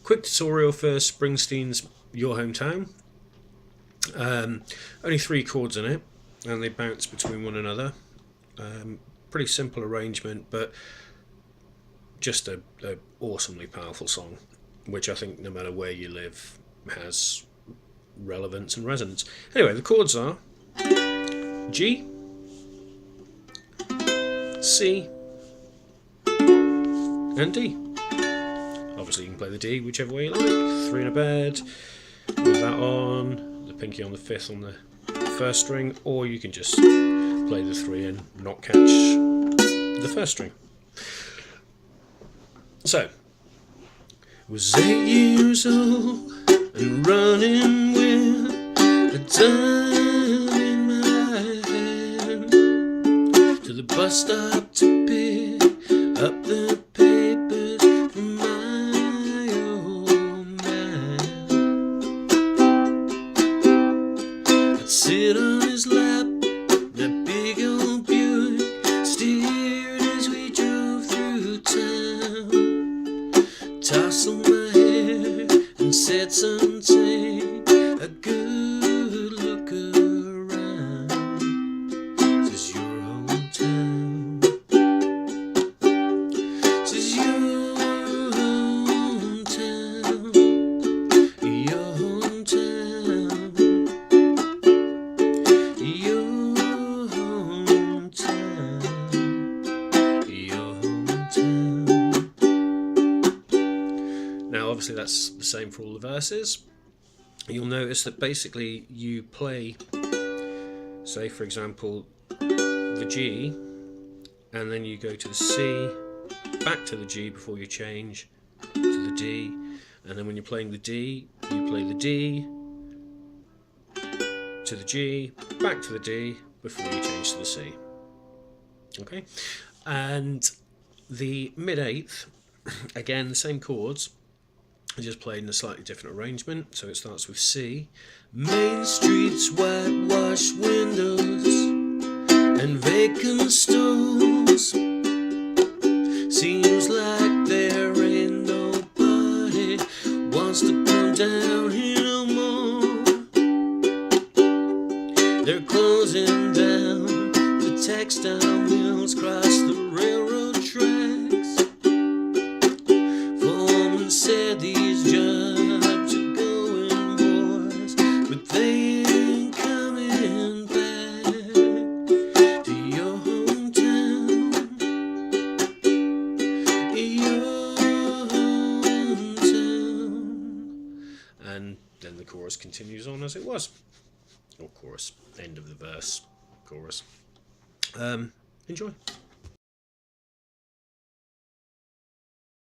quick tutorial for Springsteen's Your Hometown. Only 3 chords in it, and they bounce between one another. Pretty simple arrangement, but just a awesomely powerful song, which I think no matter where you live has relevance and resonance. Anyway, the chords are G, C, and D. Obviously you can play the D whichever way you like. 3 in a bed, with that on, the pinky on the 5th on the 1st string, or you can just play the 3 and not catch the 1st string. So, was 8 years old and running with a dime in my hand to the bus stop to pick up the papers from my old man. I'd sit on his lap, that big old Buick steered as we drove through town. Tousled my hair and said something, a good look around. Says your hometown, says your hometown, your hometown, your hometown, your hometown. Now obviously that's the same for all the verses. You'll notice that basically you play, say for example, the G, and then you go to the C, back to the G before you change to the D, and then when you're playing the D, you play the D to the G, back to the D before you change to the C. Okay, and the mid-8th, again the same chords, just played in a slightly different arrangement. So it starts with C. Main streets, whitewashed windows and vacant stores. Seems like there ain't nobody wants to come down here no more. They're closing down the textile mills, cross the railroad tracks. Foreman said these jobs are going wars, but they ain't coming back to your hometown, your hometown. And then the chorus continues on as it was. Or chorus, end of the verse, chorus. Enjoy.